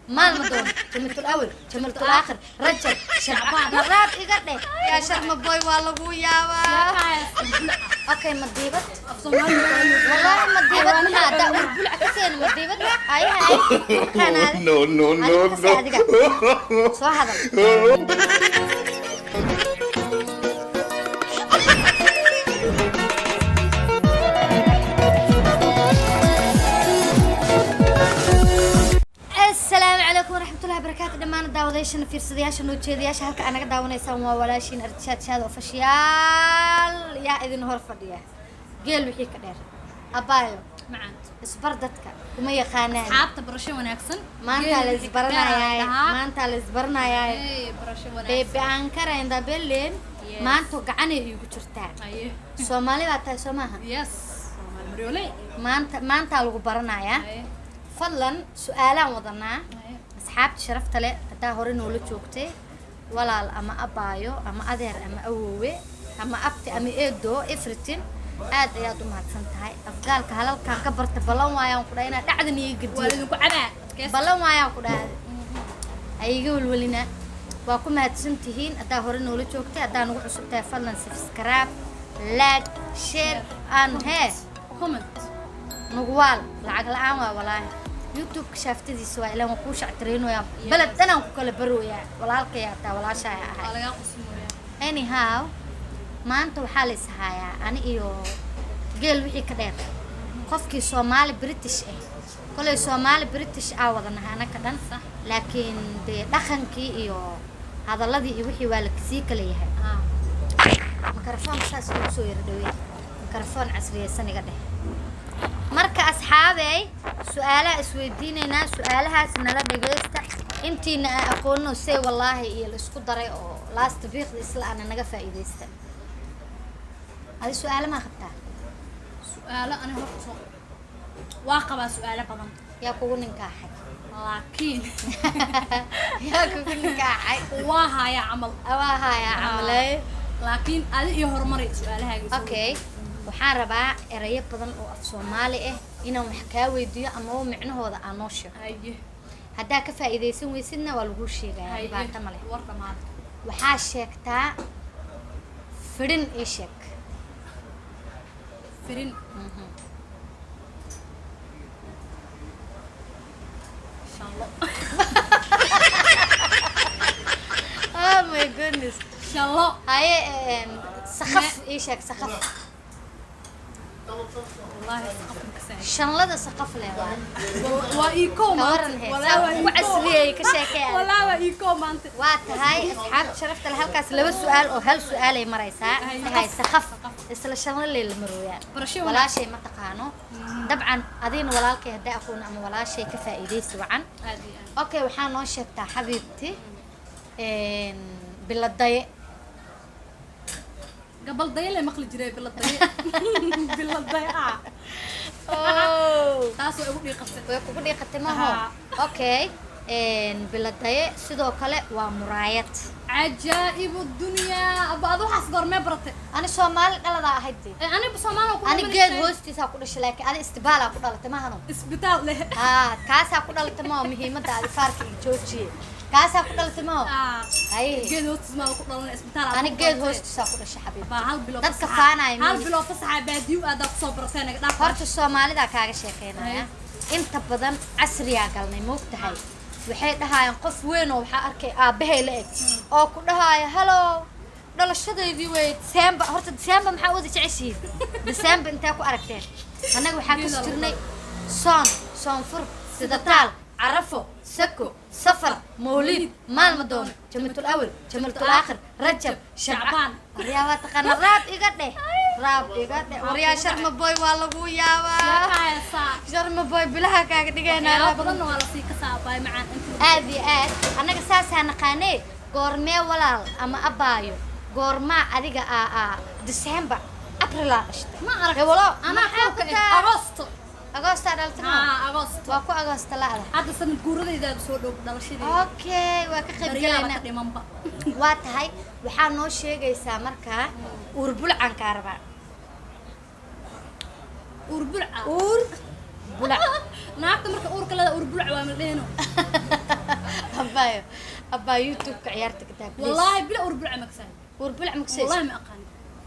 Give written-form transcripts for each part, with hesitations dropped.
مالمدون جملة الأول جملة الآخر رجب شعبان مرات إقدر يا شرم بوي والله يا أوكي مديبت والله مديبت هذا أربع كسين مديبت هاي كان هذا No, no, no, no. سو هذا السلام عليكم ورحمة الله وبركاته دمان الداوديشن في رصدياش نوتشيدياش هلك أنا قد داونيسا وولاشين أرتشات شاد وفشيال يا إذن هور فديا قيل وحي كدير أبايو معانت اسبردتك وما يخانان أصحابته برشة وناكسن ما أنت اللي زبرنا ياي ما أنت اللي زبرنا ياي إيه برشة وناكسن بيبي أنكر عند بيلين ما أنتو قعني يقولتان أيه سومالي باتاي سوماها يس مريولي ما أنت اللي برنا يا أيه فضلا سؤالا وضنا أيه أصحابتي شرفت لي hadaa hore noola joogtay walaal ama abaayo ama adeer ama awoowe ama abti ama eedo everything aad ayaad u mahadsan tahay afgaalka halalkan ka barta balan waayaan ku dhaynaa dhacdan iyo gadiyo waa idinku cabaa balan waayaan ku dhahay ayaga walwalina waa ku mahadsan tihiin hadaa hore noola joogtay hadaa nagu cusub tahay fadlan subscribe like share and comment نقوال لعق العام والله يوتيوب كشفت ذي سواء لما كوش عترينه يا بلد أنا وكل برو يا ولا القيادة ولا شيء على قسم anyhow ما أنتوا حالي سهايا أنا إيو قل وحي كدير قفكي سومالي بريتش إيه كل سومالي بريتش عوضنا أنا كدن لكن دخنكي إيو هذا الذي وحي والك سيك ليه ميكروفون ساس سوير دوي ميكروفون عصري السنة قده marka asxaabay su'aalaha isweydiinayna su'aalahaas nala dhageysta intiina aqoonno say wallahi iyo la isku daray oo last week isla ana naga faa'iideysta hadi su'aalo ma qabtaa su'aalo ana horto waa qabaa su'aalo badan yaa kugu ninkaaxay laakiin yaa kugu ninkaaxay waa haya camalay laakiin adi iyo horumar su'aalahaaga okay waxaan rabaa erayo badan oo af Soomaali ah inaan wax ka weydiiyo ama oo micnahooda aan noo sheego hadaa ka faa'iideysan weysidna waa lagu sheegayaa dhibaato ma leh war dhamaad waxaa sheegtaa fidin ii sheeg fidin shallo oh my goodness shallo haye saqaf ii sheeg saqaf والله سقف شنلada saqaf leh waa iko maanta walaa waa casriyay ka sheekay walaa waa iko maanta waa tahay asxaab sharafta halkaas laba su'aal oo hal su'aal ay maraysaa tahay saqaf isla shanle la marooyaa walaashay ma taqaano dabcan adina walaalkay hadaa aqoon ama walaashay ka faa'iideysi wacan okay waxaan noo sheegtaa xabiibti biladay قبل ضيلة مخلي جري بالضيق بالضيق أوه تاسو أقول لي قصة ويقول لي قصة ما هو أوكي بالضيق سيدو كله ومرايات عجائب الدنيا أبغى أصغر ما برت أنا سومال أنا ذا هيدي أنا بسومال أنا جيد هوستي سأقول إيش لك أنا استبالة أقول لك تمام استبدال له كاس أقول لك تمام مهمة هذا فارق جوجي كاس أقول لك تمام هاي جيد هوستي ما أقول لك استبدال أنا جيد هوستي سأقول إيش حبيبي هالبلو هالبلو فصحى باديو أدا صبرتين كده هرت السومالي ذا كاغا شيكينا أنت بدن عصريا قالني موقتها waxay dhahaayeen qof weyn oo waxa arkay aabahay la eg oo ku dhahaaya hello dhalashadaydii way December horta December maxaa wada jeceshiin December inta ku aragteen anaga waxa ka jirnay soon fur sida taal عرفوا سكو سفر مولد مالمدون جملة الأول جملة الآخر رجب شعبان رياضة قنرات إيقاده راب إيقاده وريا شرم بوي والله يا شرم بوي بلها كاك دقينا راب ظنوا على سيك صعبة معان آدي أنا قساسها نقاني قورمي ولال أما أبايو قورما أديقا ديسمبر أبريل ما أعرف والله أنا حاكي أغسطس أغسطس دلتنا أغسطس واكو أغسطس لا هذا سنة قرودة إذا بسودو دلشيدي أوكي وكخيب جلنا واتهاي waxaa noo sheegaysaa markaa urbulcan ka arba urbulca urbulc naagta marka uurka la urbulc waa maleeno أبا يوتيوب كعيارتك كتاب والله بلا وربلع مكسان وربلع مكسيس والله ما أقاني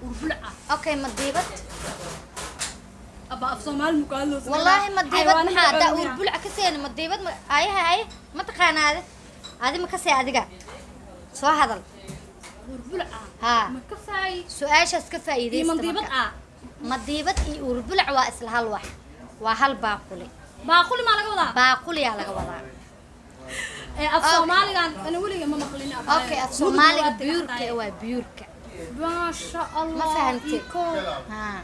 وربلع أوكي ما تضيبت أبا في صومال مقالوس والله ما تضيبت محا وربلع كسين ما تضيبت هاي ما تقان هذه ما كسي هذه سو هذا وربلع ها مكساي سؤال شاس كفايدة من ضيبت ما تضيبت وربلع واسل هالواح وهال باقولي باقولي ما لقى وضع باقولي على وضع الصومالي أنا ولي ما مخليني اوكي الصومالي بيوركا وبيوركا ما شاء الله ما فهمتي ها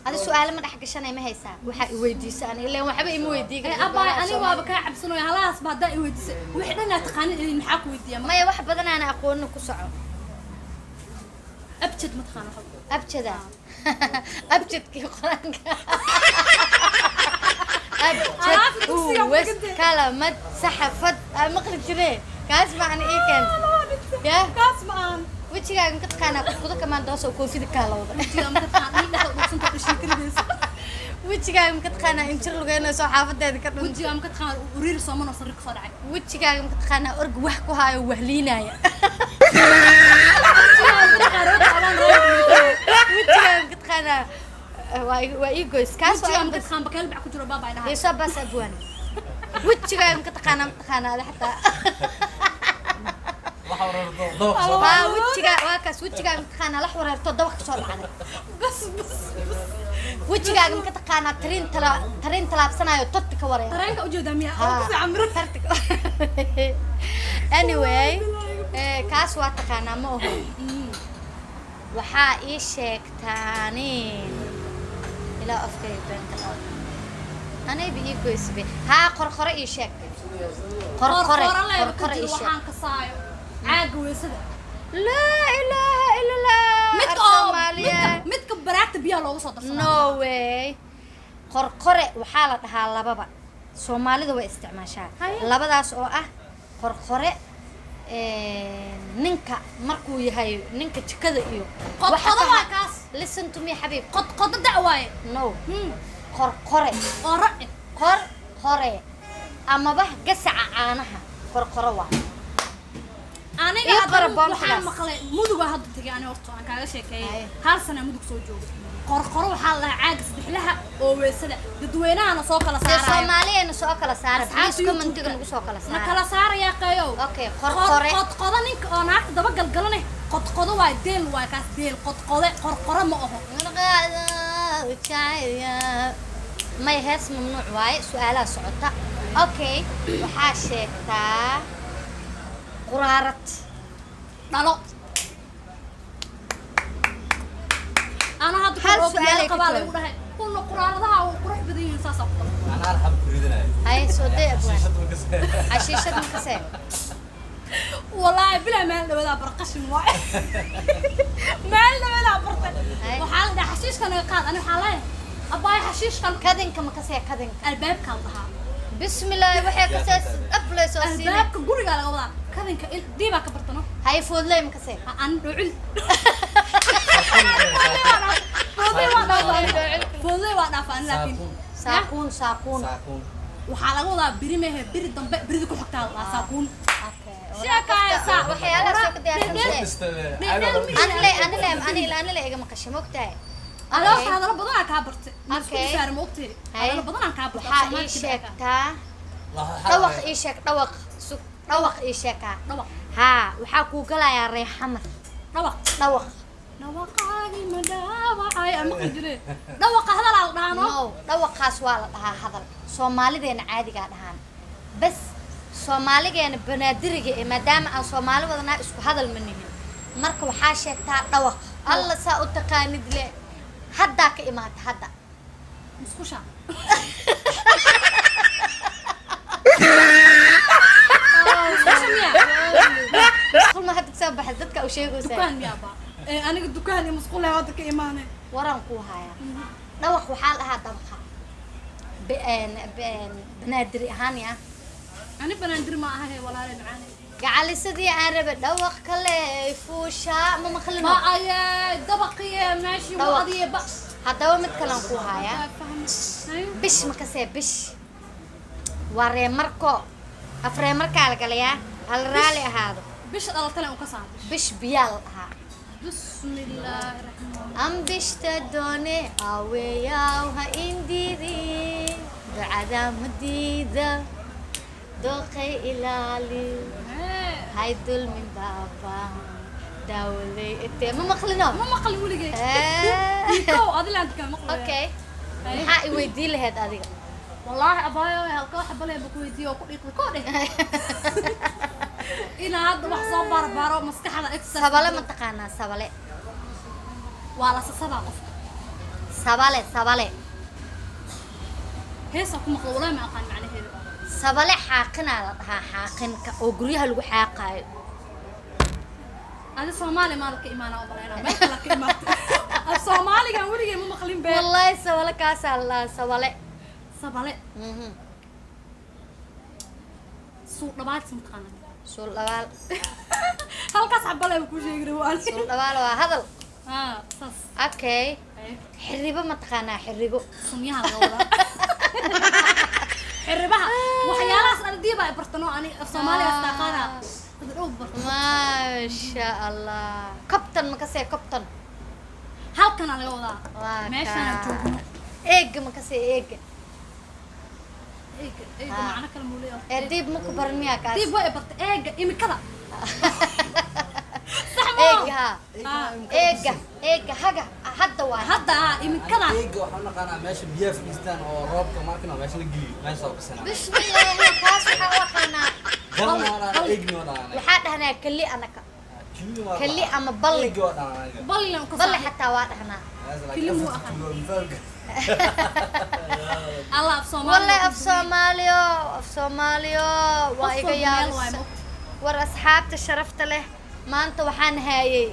هذا سؤال ما دحق شنو ما هيسا waxa weydiisaan ilaa waxba ima weydiin aba ani waaba ka cabsanayo halaas baad daa weydiisay wixii dhan aad taqaanid in maxaa ku weydiiyaa maya wax badan aan aqoon ku soco abjad ma taqaan abjada abjadkii quraanka abjad كلمة صحفت مقلب جري كاس معنا إيه كان يا كاس معنا وجهك ممكن تقانا كذا كمان دوسة وكوفي دكالة وجهك ممكن تقانا إيه ده وصلت بشكل بس وجهك ممكن تقانا إن شاء الله جينا سو حافظ هذا كده وجهك ممكن تقانا ورير صامون وصرك صرعي وجهك ممكن تقانا أرج وحكو هاي وهلينا يا وجهك ممكن تقانا وإيجوس كاس وجهك ممكن تقانا بكلب عكو جرو بابا ينهار يسوع بس أبوان وجهك ممكن تقانا هذا حتى وجهك واكس وجهك متخانة لحورة تضوخ صار عليه بس وجهك ممكن تقانا ترين تلاب سنة يطتك ورا ترين وجوده مياه أو عمرك anyway كاس واتقانا ما هو وحا إيشك تانين إلى أفكار بنت الأرض أنا بيجي يسبي ها قرقرة إيشك قرقرة إيشك عاق ويسد لا إله إلا الله متك براكت بيها لو وصلت no way قرقرة وحالة هلا بابا سومالي دو استعماشها لبداس أو قرقرة نينكا مركو يهاي نينكا تكذا إيو قد واكاس listen to me حبيب قد دعواي no قرقرة قرقرة أما به قسع عانها قرقرة واحد أنا قاعد waxaan maqlay muduga hadda tagay aan horto aan kaaga sheekeeyay hal sano mudug soo joogo qorqoro waxa la caag saddexlaha oo weesada dadweynaha soo kala saaray Soomaaliyeena soo kala saaray please commentiga nagu soo kala saaray kala saaraya qayo okay qorqore qodqodo ninka oo naagta daba galgalanay qodqodo waa deel waa kaas deel qodqode qorqoro ma aho ما يهس ممنوع واي سؤالها سعودة اوكي وحاشيكتا قرارت دلو انا هاد سؤال قبال يقول هاي كل قرارتها وقرح بدين ساسا انا ارحب تريدنا هاي سودي ابوان عشيشة مكسي والله بلا مال ولا برقشن واي مال ولا برقشن وحال ده حشيش كان يقاد انا حالي اباي حشيش كان كدنك مكسي كدنك الباب كان ضها بسم الله وحي كساس ابلي سوسيني الباب كغوري قال والله كدنك ديبا كبرتنو هاي فودلي مكسي ان دعل فودلي وانا فان لكن ساقون waxaa laga wadaa biri mehe biri dambe birida ku xigtaa waa saaquun sheekaysa waxyaalaha soo kadiyaarsanayn ana la iga maqashay moogtahay alaas hadala badan ka bartay isku saar moogtay hadala badan ka bartay waxa ii sheegtaa dhawaq ii sheeka ha waxa ku galayaa reexamar dhawaq dhawaqaagi ma dhaawacay ama qajire dhawaqa hadal aan dhaano dhawaqaas waa la dhahaa hadal Soomaalideena caadiga dhahaan bas Soomaaligeena banaadiriga ee maadaama aan Soomaali wadana isku hadal ma nihin marka waxa sheegtaa dhawaq alla saa u taqaanid le hadda ka imaata hadda musqusha qul ma hadda soo baxay dadka u sheegaysaa dukaan yaaba aniga dukaan iyo musqulaha wada ka imaanay waran ku haya dhawaq waxa la dhahaa dabaqa بنادري هانيا أنا بنادري ما أهله ولا أنا معاني قاعد لسدي أنا بدوق كله فوشا ما مخلنا ما أيه دبقية ماشي وقضية بس هذا هو متكلم فوها يا بش مكسي بش وري مركو أفري مركا على قليا الرالي هذا bish dhalatana uu ka saaro بش بيال ها bismillaahi raxmaani أم بشتدوني أويا وها إنديري بعدا مديدة دوقي إلالي هاي دول من بابا داولي إنت ما مخلنا ma maqli weligay kow adila aad ka maqlay أوكي maxaa i weydiin lahayd adiga wallaahi abaayo halka wax balee ba ku weydiiyo ku dhiiqo ko dheh ina hadda wax soo barbaro maskaxda exercise sabale ma taqaanaa sabale waa la sasabaa qofka sabale sabale heesa ku maqlo wallaahi ma aqaan macnaheedu sabale xaaqinaa la dhahaa xaaqinka oo guryaha lagu xaaqaayo adi Soomaali ma ka imaana oo baleena ma kala ka imaatay af Soomaaliga weligay ma maqlin bee wallahi sabale kaasaa la dhahaa sabale sabale suu dhabaad samtaqana suul dhabaal halkaas xabale ku sheegay waan suul dhabaal waa hadal ha sas okay xiribo ma taqaanaa xiribo sumyaha laga wadaa xiribaha waxyaalahaas ardiiba ay bartano ani af Soomaaliga istaqaana ما شاء الله كابتن مكسي كابتن halkan laga wadaa meeshaan joogno eeg makasii eeg macna kala muuleeyo dib ma ku barmiya kaas dib way barta eeg imikada eeg ha eeg haga hadda imikada eeg waxaan naqaanaa meesha biyaha fadhiistaan oo roobka markana meesha la geliyo meesha oo kasana bismillah kaas waxa waqana waxaa dhahnaa kali anaka kali ama balli balli xataa waa dhahnaa kali muu aqaan Allah af Soomaaliyo waa iga yaabis war asxaabta sharafta leh maanta waxaan haayay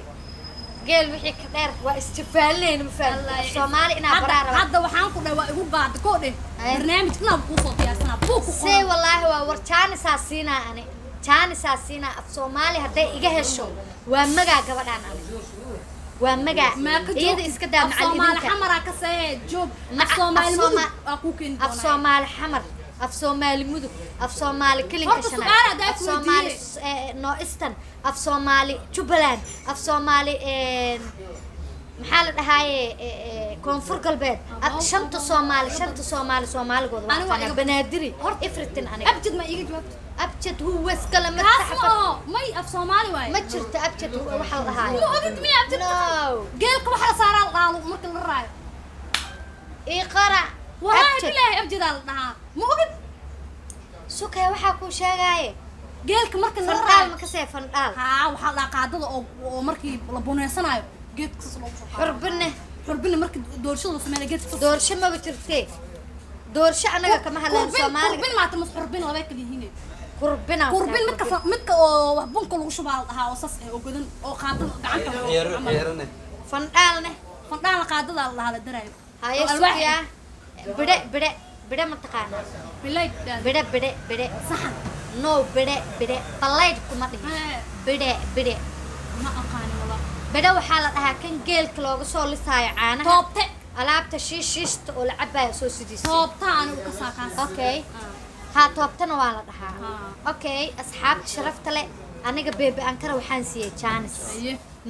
geel wixii ka dheer waa istifaaleen ma fahmay Soomaali ina baraara hadda waxaan ku dhaw waa igu gaad ko dheh barnaamijkana ku soo diyaarsanaa buu ku say wallahi waa war Jaanis asiina ani Jaanis asiina af Soomaali haday iga hesho waa magaa gabadhan ani waa magaa iyada iska daa macalimiinta Soomaali xamara ka sahay joog af Soomaali mudug waa ku keen af Soomaali xamar af Soomaali mudug af Soomaali kilinka shanaad af Soomaali no eastern af Soomaali Jubaland af Soomaali maxaa la dhahaye koonfur galbeed shanta Soomaali Soomaaligooda waa banaadiri ifritin aniga abjad ma iga jawaabto abjad huwa iskala ma taxafad may af Soomaali waay ma jirto abjad waxa la dhahaye ma ogid miya abjad geelka waxa la saaraa laalo marka la raayo qara wallahi billahi abjad la dhahaa ma ogid sukay waxa ku sheegaaye geelka marka la raayo ma ka soo fandhaal ha waxa la qaadada oo markii la boneysanayo geedka soo soo xurbina markii doorshada sameeyay geedka doorsho ma jirtay doorsho anaga kama hadlaan Soomaaliga xurbin ma ta xurbin laba kala yihiin kurbin midka oo wax bunka lagu shubaal dhahaa oo sas oo godan oo qaadada gacanta xeerane fandhaal qaadada la hada daraayo haye suuqiya bide ma taqaana bide saxan no bide balayd kuma dhihi bide ma aqaan wala bide waxaa la dhahaa kan geelka looga soo lisaayo caanaha toobte alaabta shiishista oo la cabayo soo sidiisa toobta anigu ka saakaas okay ha toobtana waa la dhahaa okay asxaabta sharafta leh aniga beebe ankara waxaan siiyay Jaanis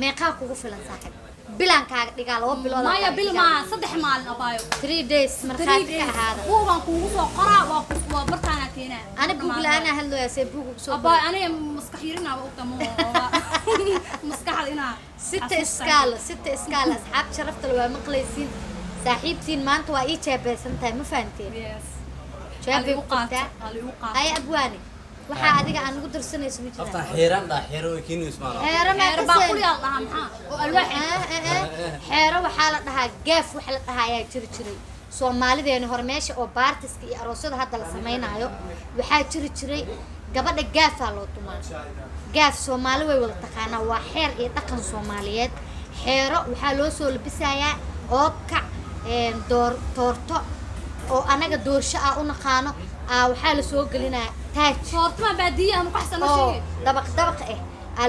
meeqa kugu filan saaxib bilankaaga dhigaa 2 bilood maya bil ma 3 maalin abaayo 3 days markaad ka ahaada buugan kugu soo qoraa waa bartaana keenaa ana buugla ana hadlo yaa say buug soo abaa ana maskaxirina oo tamo maskaxda ina sita iskaal asxaab sharafta waa maqlaysiin saaxiibtiin maanta waa ii jeebeysantahay ma fahanteen yes jeebay u qabtaa ay abwaani waxa adiga aan ugu dirsanayso ma jiraan afta xeeran dha xeero kiinu ismaana xeero ma baaquli allah maxaa oo alwaax xeero waxa la dhahaa gaaf waxa la dhahaa ayaa jiray Soomaalideena hore meesha oo baartiska iyo aroosada hadda la sameeynayo waxa jiray gabadha gaafa loo tumaa gaaf Soomaali way wada taqaana waa xeer iyo dhaqan Soomaaliyeed xeero waxa loo soo labisayaa oo ka doorto oo anaga doorsho ah u naqaano waxa la soo gelinaa taaj toortma baadiyaha ma qaxsan shaqo dabaq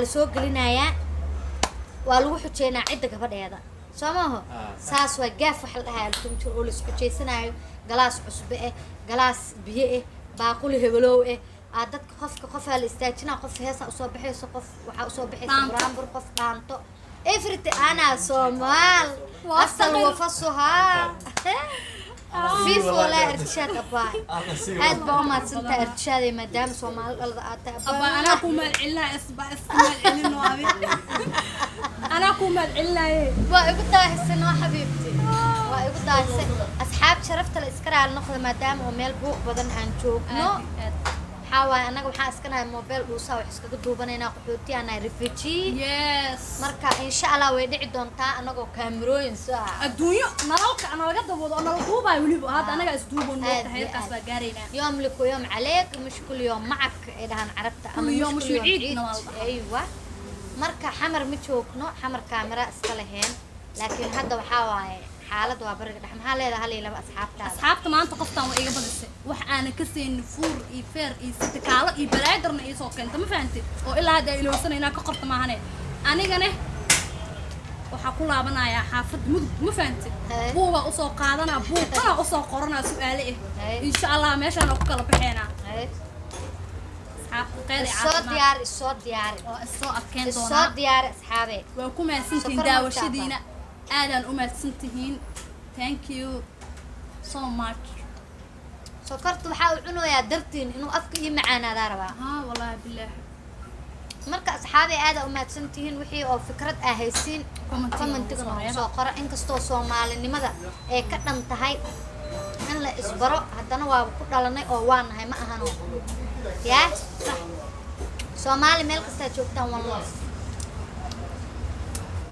la soo gelinayaa waa lagu xujeynaa cidda gabadheeda Soomaho saas waa gaaf waxa la dhahaa intuu jir oo la isku jeesanayo galaas cusbe galaas biyo baaquli heblow dadka qofka la istaajinaa qof heesa usoo baxayso qof waxaa usoo baxaysa Dhaanto. buraanbur qof dhaanto everything ana Soomaal Waa asal saqir. wafasuhaa fiif wala irshaad abaa aad baa u mahadsantahay irshaadey maadaama Soomaali dhalada aad tahay أبا أنا أكون مالعلها مالعلين وهذه أنا أكون مالعلها waa igu daahsan oo xabiibti waa igu daahsan asxaab sharafta la iska raal noqdo maadaama oo meel buuq badan aan joogno waxaa waaye anaga waxaan iskanahay mobile dhuusaa wax iskaga duubanaynaa qaxooti anahay refugee يس marka insha Allah way dhici doontaa anagoo kaamirooyin soo ah الدنيا نرالك أنا لقد دبوض أنا الخوبة يوليبو هذا أنا قاعد أسدوب ونوقت هاي كاسبة قارينا يوم لك ويوم عليك مش كل يوم معك إذا عرفت كل يوم مش عيد نوالله. أيوة marka xamar ma joogno xamar kaamira iska leheen laakiin hadda waxaa waaye xaalad waa bariga dhex maxaa leedahay hal iyo laba asxaabtaada أصحابته ما أنت قفتان وإيجا بدرسة وح أنا كسين فور إيفير إستكالة إبلاغرنا إيسوك أنت ما فهمتي وإلا هذا إلى وصلنا هناك قرط معنا أنا جنه وحقول أبنا يا حافظ ما فهمتي هاي. هو أصو قادنا بو أنا أصو قرنا سؤالي هاي. إن شاء الله ماشي أنا أقول بحنا Hay. أصحاب قيري isoo diyaari السو أكين isoo دونا diyaari asxaabey وكما سنتين شكراً داوشدينا آدم أمال سنتين thank you so much sokorta waxaa uu cunayaa dartiin inuu afka iyo macaanaadaa rabaa ها والله بالله marka asxaabey aad u mahadsantihiin wixii oo fikrad ah haysiin commentiga noo soo qora inkastoo Soomaalinimada ay ka dhan tahay in la isbaro haddana waa ku dhalanay oo waan nahay ma ahano yaa Soomaali meel kasta joogtaan wallahi